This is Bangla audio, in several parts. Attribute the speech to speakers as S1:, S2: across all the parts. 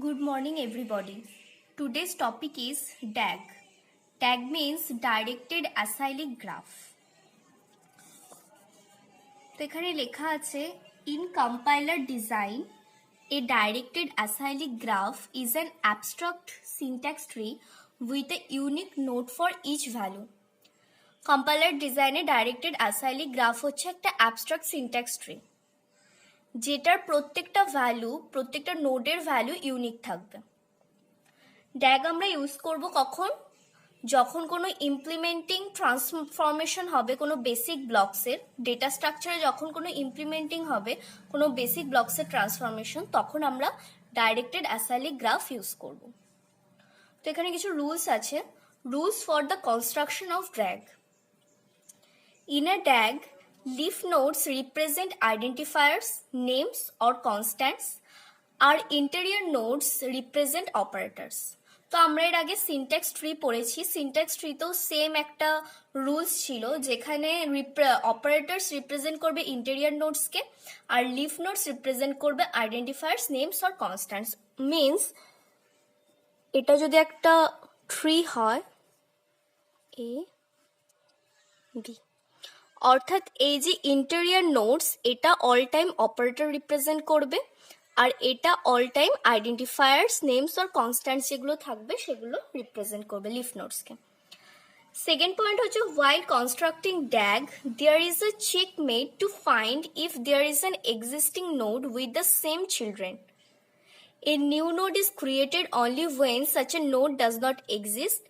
S1: Good morning, everybody. Today's topic is DAG. DAG means Directed Acyclic Graph. তো এখানে লেখা আছে in compiler design a directed acyclic graph is an abstract syntax tree with a unique node for each value. Compiler design A directed acyclic graph হচ্ছে একটা abstract syntax tree যেটার প্রত্যেকটা ভ্যালু প্রত্যেকটা নোডের ভ্যালু ইউনিক থাকবে। ড্যাগ আমরা ইউজ করব কখন? যখন কোনো ইমপ্লিমেন্টিং ট্রান্সফরমেশন হবে কোনো বেসিক ব্লকসের ডেটা স্ট্রাকচারে, যখন কোনো ইমপ্লিমেন্টিং হবে কোনো বেসিক ব্লকসের ট্রান্সফরমেশন, তখন আমরা ডাইরেক্টেড অ্যাসাইক্লিক গ্রাফ ইউজ করব। তো এখানে কিছু রুলস আছে। Rules for the construction of Dag. In a Dag, leaf nodes represent identifiers, names or constants. Our interior nodes represent operators. তো আমরা এর আগে সিনট্যাক্স ট্রি পড়েছি। সিনট্যাক্স ট্রিতেও সেম একটা রুলস ছিল, যেখানে অপারেটরস রিপ্রেজেন্ট করবে ইন্টেরিয়র নোডসকে আর লিফ নোডস রিপ্রেজেন্ট করবে identifiers, names or constants. Means এটা যদি একটা ট্রি হয় এ বি, অর্থাৎ এই যে ইন্টেরিয়র নোডস এটা অল টাইম অপারেটর রিপ্রেজেন্ট করবে আর এটা all time identifiers, names or constants যেগুলো থাকবে সেগুলো রিপ্রেজেন্ট করবে লিফ নোডসকে। সেকেন্ড পয়েন্ট হচ্ছে while constructing DAG there is a check made to find if there is an existing node with the same children. A new node is created only when such a node does not exist.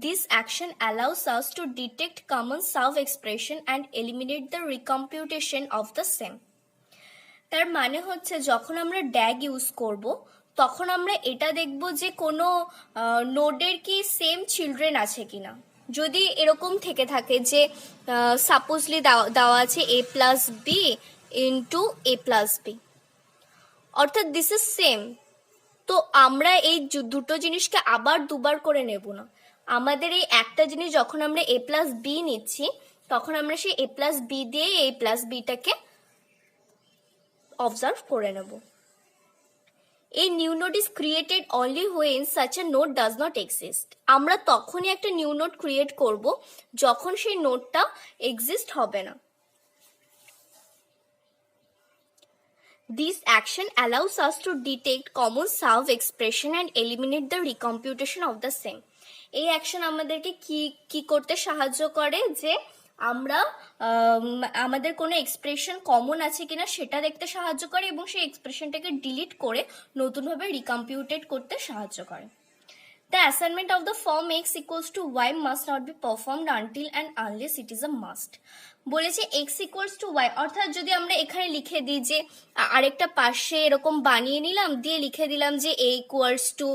S1: This action allows us to detect common self-expression and eliminate the recomputation of the same. তার মানে হচ্ছে যখন আমরা ড্যাগ ইউজ করব তখন আমরা এটা দেখব যে কোনো নোডের কি সেম চিলড্রেন আছে কিনা। যদি এরকম থেকে থাকে যে সাপোজলি দেওয়া আছে a plus B into a plus B, অর্থাৎ দিস ইজ সেম, তো আমরা এই দুটো জিনিসকে আবার দুবার করে নেব না। আমাদের এই একটা জিনিস যখন আমরা a প্লাস বি নিচ্ছি তখন আমরা সেই a প্লাস বি দিয়ে a প্লাস বিটাকে অবজার্ভ করে নেব। A new node is created only when such a node does not exist. আমরা তখনই একটা নিউ নোড ক্রিয়েট করব যখন সেই নোডটা এক্সিস্ট হবে না। This action allows us to detect common self-expression and eliminate the recomputation of the same. এই অ্যাকশন আমাদেরকে কি করতে সাহায্য করে যে আমরা আমাদের কোনো এক্সপ্রেশন কমন আছে কিনা সেটা দেখতে সাহায্য করে এবং সেই এক্সপ্রেশনটাকে ডিলিট করে নতুনভাবে রিকম্পিউটেড করতে সাহায্য করে। The assignment of the form x equals to y must not be performed until and unless it is a must. বলেছে x equals to y, অর্থাৎ যদি আমরা এখানে লিখে দিই যে আরেকটা পাশে এরকম বানিয়ে নিলাম, দিয়ে লিখে দিলাম যে a equals to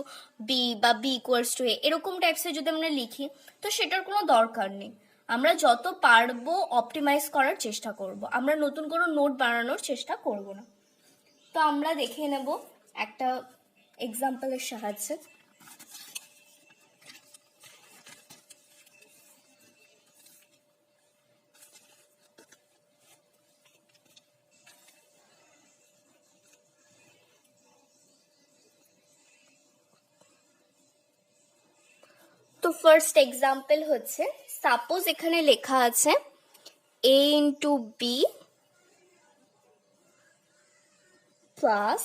S1: b বা b equals to a, এরকম টাইপসের যদি আমরা লিখি তো সেটার কোনো দরকার নেই। আমরা যত পারবো অপটিমাইজ করার চেষ্টা করব, আমরা নতুন কোনো নোট বানানোর চেষ্টা করব না। তো আমরা দেখে নেব একটা এক্সাম্পলের সাহায্যে। তো ফার্স্ট এক্সাম্পল হচ্ছে, সাপোজ এখানে লেখা আছে a into B plus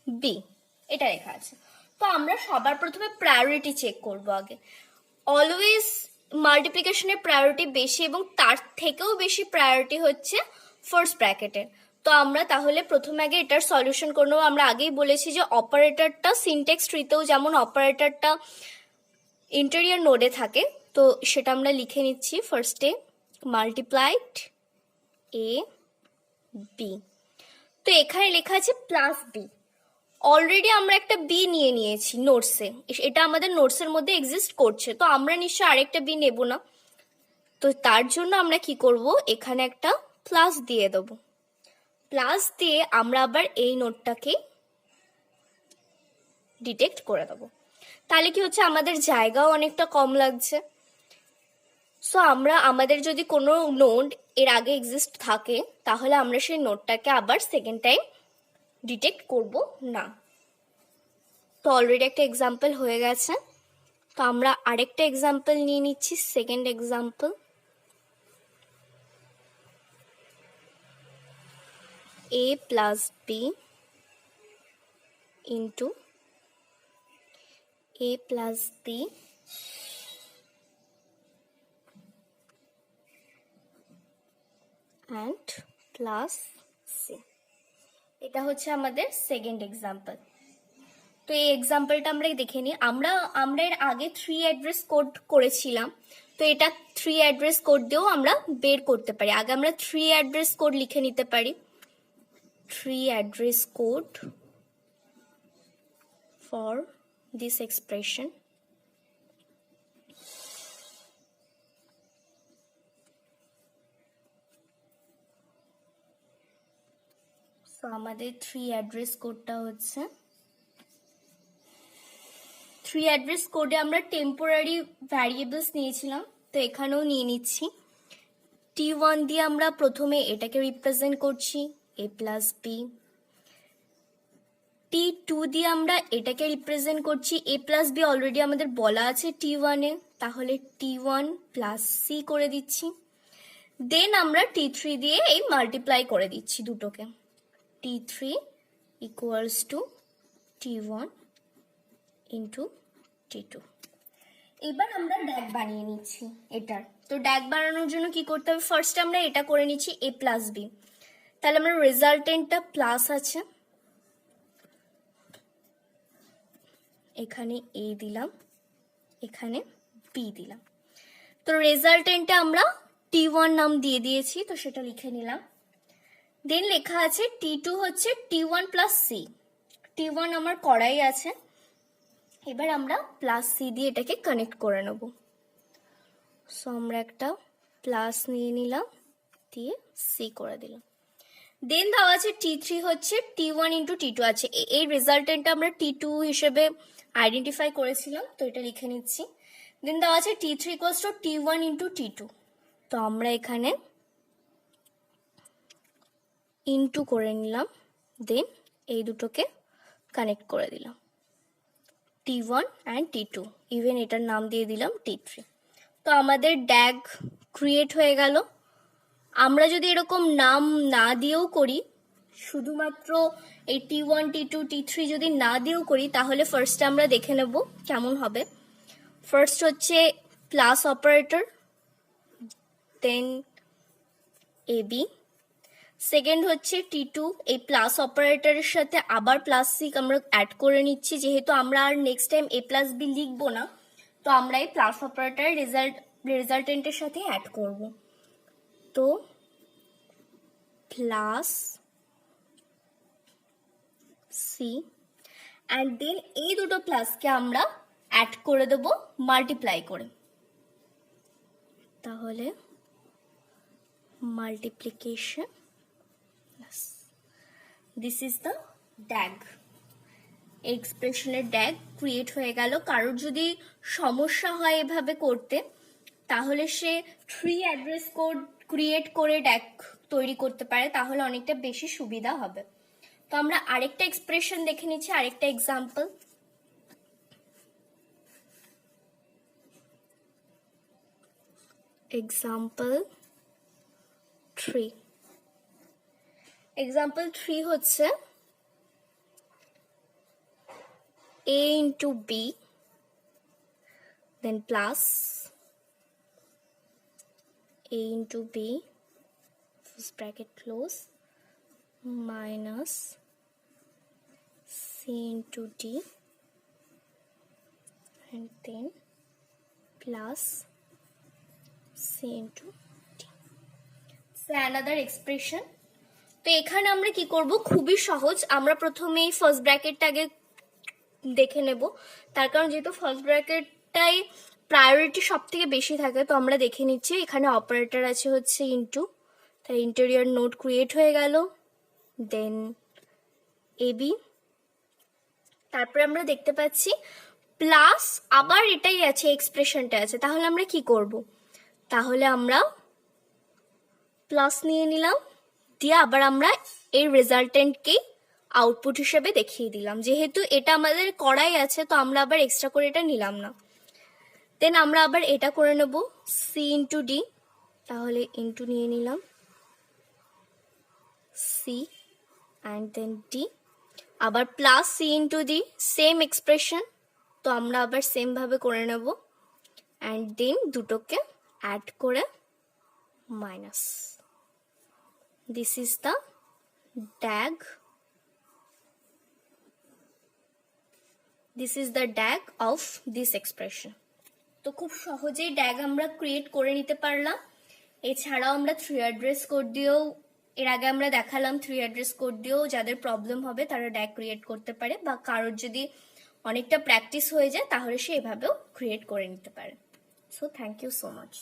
S1: B, এটা লেখা আছে। তো আমরা সবার প্রথমে প্রায়োরিটি চেক করব আগে। অলওয়েজ মাল্টিপ্লিকেশনের প্রায়োরিটি বেশি এবং তার থেকেও বেশি প্রায়োরিটি হচ্ছে ফার্স্ট ব্র্যাকেটের। তো আমরা তাহলে প্রথমে আগে এটার সলিউশন করে নেবো। আমরা আগেই বলেছি যে অপারেটরটা সিনট্যাক্স ট্রিতেও যেমন অপারেটরটা ইন্টেরিয়র নোডে থাকে, তো সেটা আমরা লিখে নিচ্ছি। ফার্স্টে মাল্টিপ্লাইড এ বি, তো এখানে লেখা আছে প্লাস বি। অলরেডি আমরা একটা বি নিয়ে নিয়েছি নোটসে, এটা আমাদের নোটসের মধ্যে এক্সিস্ট করছে, তো আমরা নিশ্চয়ই আরেকটা বি নেব না। তো তার জন্য আমরা কি করব, এখানে একটা প্লাস দিয়ে দেব। প্লাস দিয়ে আমরা আবার এই নোটটাকে ডিটেক্ট করে দেবো। তাহলে কি হচ্ছে, আমাদের জায়গাও অনেকটা কম লাগছে। সো আমরা আমাদের যদি কোনো নোড এর আগে এক্সিস্ট থাকে তাহলে আমরা সেই নোডটাকে আবার সেকেন্ড টাইম ডিটেক্ট করব না। তো অলরেডি একটা এক্সাম্পল হয়ে গেছে, তো আমরা আরেকটা এক্সাম্পল নিয়ে নিচ্ছি, second example. a plus b into a plus b and plus c, এটা হচ্ছে আমাদের সেকেন্ড এক্সাম্পল। তো এই এক্সাম্পলটা আমরা দেখে নিই। আমরা এর আগে 3 অ্যাড্রেস কোড করেছিলাম, তো এটা 3 অ্যাড্রেস কোড দিয়েও আমরা বের করতে পারি। আগে আমরা 3 অ্যাড্রেস কোড লিখে নিতে পারি। 3 address code for this expression. So আমাদের 3 address কোডটা হচ্ছে, 3 address কোডে আমরা টেম্পোরারি ভ্যারিয়েবলস নিয়েছিলাম, তো এখানেও নিয়ে নিচ্ছি। T1 দিয়ে আমরা প্রথমে এটাকে রিপ্রেজেন্ট করছি, a plus b। T2 দিয়ে আমরা এটাকে রিপ্রেজেন্ট করছি, a plus b অলরেডি আমাদের বলা আছে T1 এ, তাহলে T1 plus c করে দিচ্ছি। দেন আমরা T3 দিয়ে এই মাল্টিপ্লাই করে দিচ্ছি দুটোকে, T3 equals to T1 into T2। এবার আমরা ড্যাগ বানিয়ে নিচ্ছি এটার। তো ড্যাগ বানানোর জন্য কি করতে হবে, ফার্স্ট আমরা এটা করে নিচ্ছি a plus b, তাহলে আমরা রেজাল্টেন্টটা প্লাস আছে, এখানে a দিলাম, এখানে b দিলাম। তো রেজাল্টেন্টে আমরা T1 নাম দিয়ে দিয়েছি, তো সেটা লিখে নিলাম। দেন লেখা আছে T2 হচ্ছে T1 plus c, T1 আমার করাই আছে, এবার আমরা প্লাস c দিয়ে এটাকে কানেক্ট করে নেব। সো আমরা একটা প্লাস নিয়ে নিলাম, দিয়ে c করে দিলাম। দেন দেওয়া আছে T3 হচ্ছে T1 into T2 আছে, এই রেজাল্টেন্টটা আমরা T2 হিসেবে আইডেন্টিফাই করেছিলাম, তো এটা লিখে নিচ্ছি। দেন দেওয়া আছে T3 equals to T1 into T2, তো আমরা এখানে ইনটু করে নিলাম, দেন এই দুটোকে কানেক্ট করে দিলাম, T1 and T2, ইভেন এটার নাম দিয়ে দিলাম T3। তো আমাদের ড্যাগ ক্রিয়েট হয়ে গেল। আমরা যদি এরকম নাম না দিয়েও করি, শুধুমাত্র এই T1 T2 T3 যদি না দিয়েও করি, তাহলে ফার্স্টে আমরা দেখে নেব কেমন হবে। ফার্স্ট হচ্ছে প্লাস অপারেটর, দেন AB। সেকেন্ড হচ্ছে T2, এই প্লাস অপারেটরের সাথে আবার প্লাস সি আমরা অ্যাড করে নিচ্ছি, যেহেতু আমরা আর next time a plus b লিখবো না, তো আমরা এই প্লাস অপারেটর রেজাল্টেন্টের সাথে অ্যাড করব। তো প্লাস সি অ্যান্ড দেন এই দুটো প্লাসকে আমরা অ্যাড করে দেব মাল্টিপ্লাই করে, তাহলে multiplication, this is the Dag. এক্সপ্রেশনের ড্যাগ ক্রিয়েট হয়ে গেল। কারোর যদি সমস্যা হয় এভাবে করতে, তাহলে সে 3 অ্যাড্রেস কোড ক্রিয়েট করে ড্যাগ তৈরি করতে পারে, তাহলে অনেকটা বেশি সুবিধা হবে। তো আমরা আরেকটা এক্সপ্রেশন দেখে নিচ্ছি, আরেকটা এক্সাম্পল। এক্সাম্পল 3, এক্সাম্পল 3 হচ্ছে a into b, then plus a into b, first bracket close, minus c into d, and then plus c into d. So another expression. তো এখানে আমরা কি করব, খুবই সহজ। আমরা প্রথমে এই ফার্স্ট ব্র্যাকেটটাকে দেখে নেব, তার কারণ যেহেতু ফার্স্ট ব্র্যাকেটটাই প্রায়োরিটি সব থেকে বেশি থাকে, তো আমরা দেখে নিচ্ছি। এখানে অপারেটর আছে হচ্ছে ইনটু, তার ইন্টেরিয়র নোড ক্রিয়েট হয়ে গেল, দেন এবি, তারপরে আমরা দেখতে পাচ্ছি প্লাস আবার এটাই আছে, এক্সপ্রেশনটা আছে। তাহলে আমরা কি করব, তাহলে আমরা প্লাস নিয়ে নিলাম, দিয়ে আবার আমরা এই রেজাল্টেন্টকেই আউটপুট হিসেবে দেখিয়ে দিলাম। যেহেতু এটা আমাদের করাই আছে, তো আমরা আবার এক্সট্রা করে এটা নিলাম না। দেন আমরা আবার এটা করে নেব সি ইন্টু ডি, তাহলে ইন্টু নিয়ে নিলাম সি অ্যান্ড দেন ডি, আবার plus C into D, same expression, তো আমরা আবার সেম ভাবে করে নেব অ্যান্ড দেন দুটোকে অ্যাড করে minus. This is the DAG, this is the DAG of this expression. তো খুব সহজেই DAG আমরা ক্রিয়েট করে নিতে পারলাম। এছাড়াও আমরা 3 অ্যাড্রেস কোড দিয়েও, এর আগে আমরা দেখালাম 3 অ্যাড্রেস কোড দিয়েও যাদের প্রবলেম হবে তারা DAG ক্রিয়েট করতে পারে, বা কারোর যদি অনেকটা প্র্যাকটিস হয়ে যায় তাহলে সে এভাবেও ক্রিয়েট করে নিতে পারে। So thank you so much.